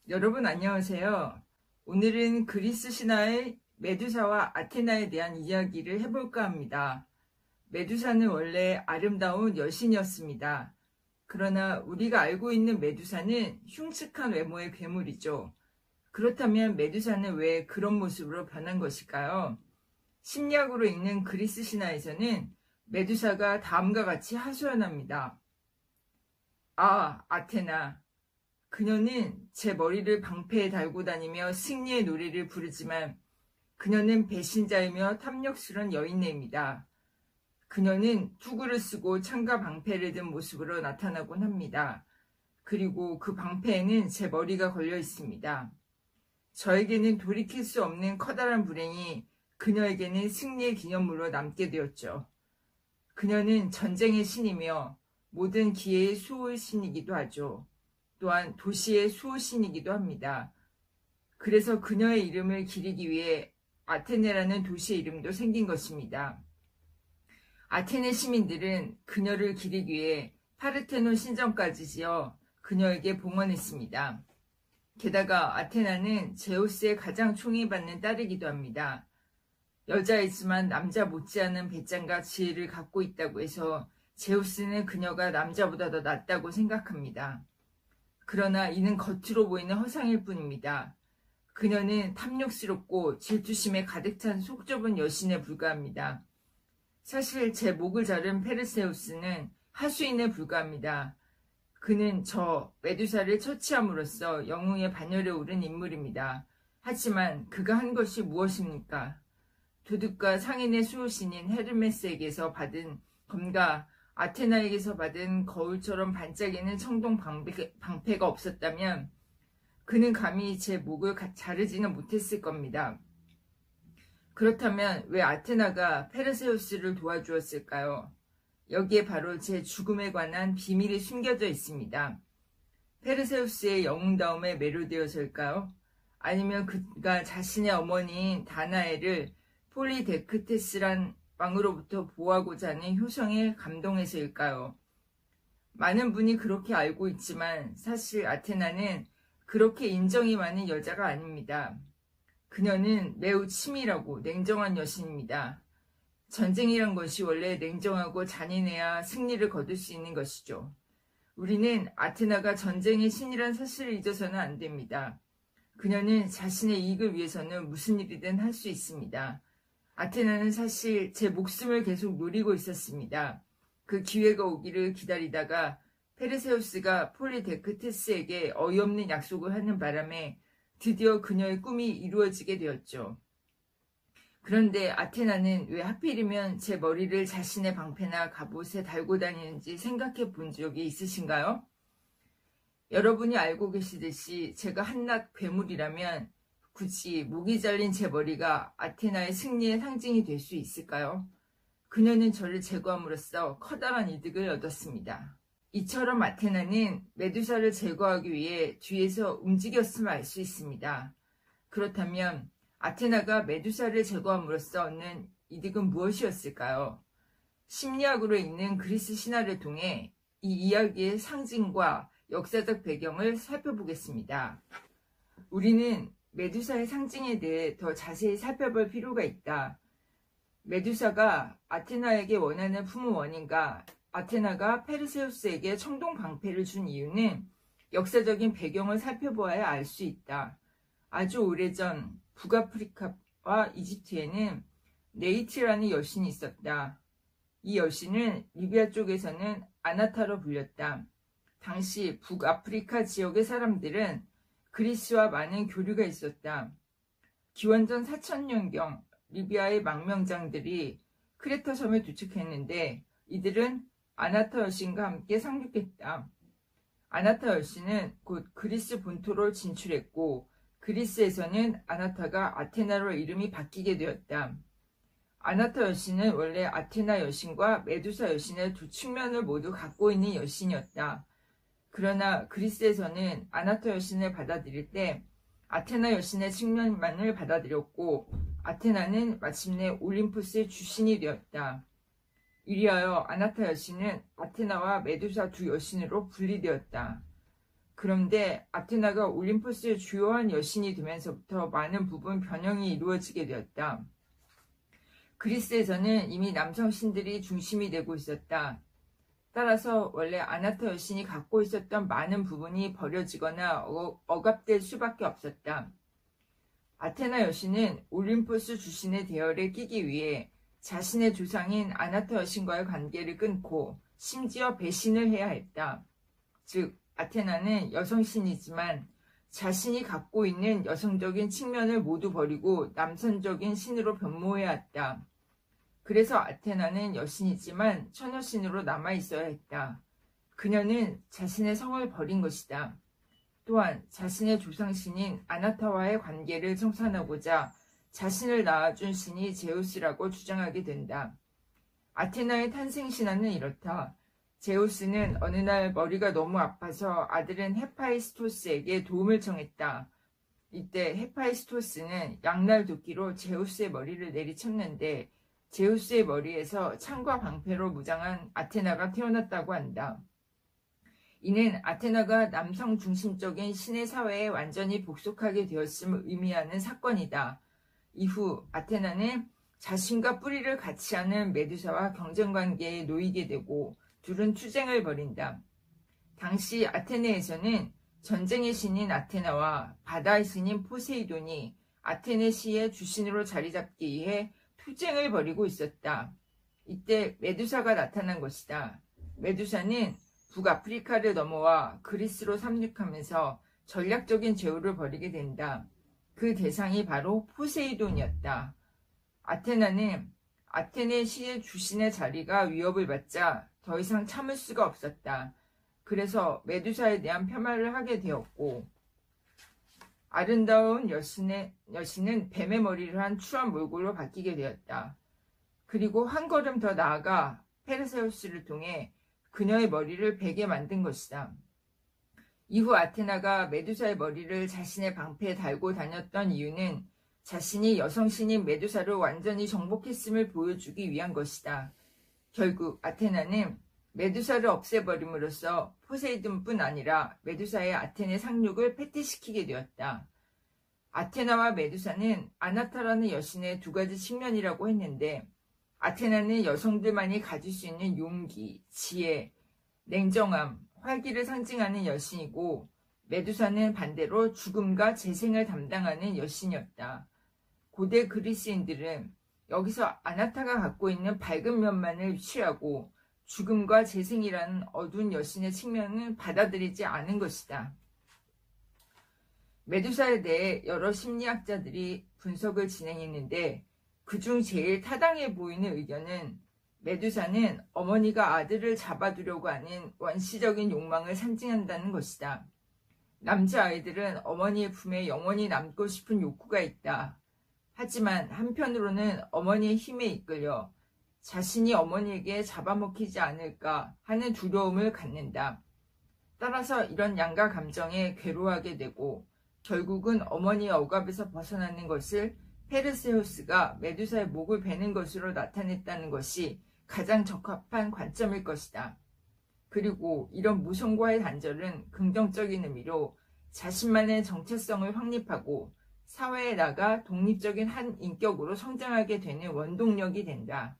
여러분 안녕하세요. 오늘은 그리스 신화의 메두사와 아테나에 대한 이야기를 해볼까 합니다. 메두사는 원래 아름다운 여신이었습니다. 그러나 우리가 알고 있는 메두사는 흉측한 외모의 괴물이죠. 그렇다면 메두사는 왜 그런 모습으로 변한 것일까요? 심리학으로 읽는 그리스 신화에서는 메두사가 다음과 같이 하소연합니다. 아, 아테나. 그녀는 제 머리를 방패에 달고 다니며 승리의 노래를 부르지만 그녀는 배신자이며 탐욕스러운 여인네입니다. 그녀는 투구를 쓰고 창과 방패를 든 모습으로 나타나곤 합니다. 그리고 그 방패에는 제 머리가 걸려 있습니다. 저에게는 돌이킬 수 없는 커다란 불행이 그녀에게는 승리의 기념물로 남게 되었죠. 그녀는 전쟁의 신이며 모든 기회의 수호신이기도 하죠. 또한 도시의 수호신이기도 합니다. 그래서 그녀의 이름을 기리기 위해 아테네라는 도시의 이름도 생긴 것입니다. 아테네 시민들은 그녀를 기리기 위해 파르테논 신전까지 지어 그녀에게 봉헌했습니다. 게다가 아테나는 제우스의 가장 총애받는 딸이기도 합니다. 여자이지만 남자 못지않은 배짱과 지혜를 갖고 있다고 해서 제우스는 그녀가 남자보다 더 낫다고 생각합니다. 그러나 이는 겉으로 보이는 허상일 뿐입니다. 그녀는 탐욕스럽고 질투심에 가득 찬 속 좁은 여신에 불과합니다. 사실 제 목을 자른 페르세우스는 하수인에 불과합니다. 그는 저 메두사를 처치함으로써 영웅의 반열에 오른 인물입니다. 하지만 그가 한 것이 무엇입니까? 도둑과 상인의 수호신인 헤르메스에게서 받은 검과 아테나에게서 받은 거울처럼 반짝이는 청동 방패가 없었다면 그는 감히 제 목을 자르지는 못했을 겁니다. 그렇다면 왜 아테나가 페르세우스를 도와주었을까요? 여기에 바로 제 죽음에 관한 비밀이 숨겨져 있습니다. 페르세우스의 영웅다움에 매료되어서일까요? 아니면 그가 자신의 어머니인 다나에를 폴리데크테스란 왕으로부터 보호하고자 하는 효성에 감동해서일까요? 많은 분이 그렇게 알고 있지만 사실 아테나는 그렇게 인정이 많은 여자가 아닙니다. 그녀는 매우 치밀하고 냉정한 여신입니다. 전쟁이란 것이 원래 냉정하고 잔인해야 승리를 거둘 수 있는 것이죠. 우리는 아테나가 전쟁의 신이란 사실을 잊어서는 안 됩니다. 그녀는 자신의 이익을 위해서는 무슨 일이든 할 수 있습니다. 아테나는 사실 제 목숨을 계속 노리고 있었습니다. 그 기회가 오기를 기다리다가 페르세우스가 폴리데크테스에게 어이없는 약속을 하는 바람에 드디어 그녀의 꿈이 이루어지게 되었죠. 그런데 아테나는 왜 하필이면 제 머리를 자신의 방패나 갑옷에 달고 다니는지 생각해 본 적이 있으신가요? 여러분이 알고 계시듯이 제가 한낱 괴물이라면 굳이 목이 잘린 제 머리가 아테나의 승리의 상징이 될 수 있을까요? 그녀는 저를 제거함으로써 커다란 이득을 얻었습니다. 이처럼 아테나는 메두사를 제거하기 위해 뒤에서 움직였음을 알 수 있습니다. 그렇다면 아테나가 메두사를 제거함으로써 얻는 이득은 무엇이었을까요? 심리학으로 읽는 그리스 신화를 통해 이 이야기의 상징과 역사적 배경을 살펴보겠습니다. 우리는 메두사의 상징에 대해 더 자세히 살펴볼 필요가 있다. 메두사가 아테나에게 원한을 품은 원인과 아테나가 페르세우스에게 청동 방패를 준 이유는 역사적인 배경을 살펴보아야 알 수 있다. 아주 오래전 북아프리카와 이집트에는 네이트라는 여신이 있었다. 이 여신은 리비아 쪽에서는 아나타로 불렸다. 당시 북아프리카 지역의 사람들은 그리스와 많은 교류가 있었다. 기원전 4000년경 리비아의 망명장들이 크레터 섬에 도착했는데 이들은 아나타 여신과 함께 상륙했다. 아나타 여신은 곧 그리스 본토로 진출했고 그리스에서는 아나타가 아테나로 이름이 바뀌게 되었다. 아나타 여신은 원래 아테나 여신과 메두사 여신의 두 측면을 모두 갖고 있는 여신이었다. 그러나 그리스에서는 아나타 여신을 받아들일 때 아테나 여신의 측면만을 받아들였고 아테나는 마침내 올림푸스의 주신이 되었다. 이리하여 아나타 여신은 아테나와 메두사 두 여신으로 분리되었다. 그런데 아테나가 올림포스의 주요한 여신이 되면서부터 많은 부분 변형이 이루어지게 되었다. 그리스에서는 이미 남성 신들이 중심이 되고 있었다. 따라서 원래 아나타 여신이 갖고 있었던 많은 부분이 버려지거나 억압될 수밖에 없었다. 아테나 여신은 올림포스 주신의 대열에 끼기 위해 자신의 조상인 아나타 여신과의 관계를 끊고 심지어 배신을 해야 했다. 즉, 아테나는 여성신이지만 자신이 갖고 있는 여성적인 측면을 모두 버리고 남성적인 신으로 변모해야 했다. 그래서 아테나는 여신이지만 처녀신으로 남아있어야 했다. 그녀는 자신의 성을 버린 것이다. 또한 자신의 조상신인 아나타와의 관계를 청산하고자 자신을 낳아준 신이 제우스라고 주장하게 된다. 아테나의 탄생 신화는 이렇다. 제우스는 어느 날 머리가 너무 아파서 아들인 헤파이스토스에게 도움을 청했다. 이때 헤파이스토스는 양날 도끼로 제우스의 머리를 내리쳤는데 제우스의 머리에서 창과 방패로 무장한 아테나가 태어났다고 한다. 이는 아테나가 남성 중심적인 신의 사회에 완전히 복속하게 되었음을 의미하는 사건이다. 이후 아테나는 자신과 뿌리를 같이 하는 메두사와 경쟁관계에 놓이게 되고 둘은 투쟁을 벌인다. 당시 아테네에서는 전쟁의 신인 아테나와 바다의 신인 포세이돈이 아테네 시의 주신으로 자리 잡기 위해 투쟁을 벌이고 있었다. 이때 메두사가 나타난 것이다. 메두사는 북아프리카를 넘어와 그리스로 상륙하면서 전략적인 제후를 벌이게 된다. 그 대상이 바로 포세이돈이었다. 아테나는 아테네 시의 주신의 자리가 위협을 받자 더 이상 참을 수가 없었다. 그래서 메두사에 대한 폄하를 하게 되었고 아름다운 여신은 뱀의 머리를 한 추한 몰골로 바뀌게 되었다. 그리고 한 걸음 더 나아가 페르세우스를 통해 그녀의 머리를 베게 만든 것이다. 이후 아테나가 메두사의 머리를 자신의 방패에 달고 다녔던 이유는 자신이 여성신인 메두사를 완전히 정복했음을 보여주기 위한 것이다. 결국 아테나는 메두사를 없애버림으로써 포세이돈뿐 아니라 메두사의 아테네 상륙을 패퇴시키게 되었다. 아테나와 메두사는 아나타라는 여신의 두 가지 측면이라고 했는데 아테나는 여성들만이 가질 수 있는 용기, 지혜, 냉정함, 활기를 상징하는 여신이고 메두사는 반대로 죽음과 재생을 담당하는 여신이었다. 고대 그리스인들은 여기서 아나타가 갖고 있는 밝은 면만을 취하고 죽음과 재생이라는 어두운 여신의 측면은 받아들이지 않은 것이다. 메두사에 대해 여러 심리학자들이 분석을 진행했는데 그중 제일 타당해 보이는 의견은 메두사는 어머니가 아들을 잡아두려고 하는 원시적인 욕망을 상징한다는 것이다. 남자아이들은 어머니의 품에 영원히 남고 싶은 욕구가 있다. 하지만 한편으로는 어머니의 힘에 이끌려 자신이 어머니에게 잡아먹히지 않을까 하는 두려움을 갖는다. 따라서 이런 양가 감정에 괴로워하게 되고 결국은 어머니의 억압에서 벗어나는 것을 페르세우스가 메두사의 목을 베는 것으로 나타냈다는 것이 가장 적합한 관점일 것이다. 그리고 이런 무성과의 단절은 긍정적인 의미로 자신만의 정체성을 확립하고 사회에 나가 독립적인 한 인격으로 성장하게 되는 원동력이 된다.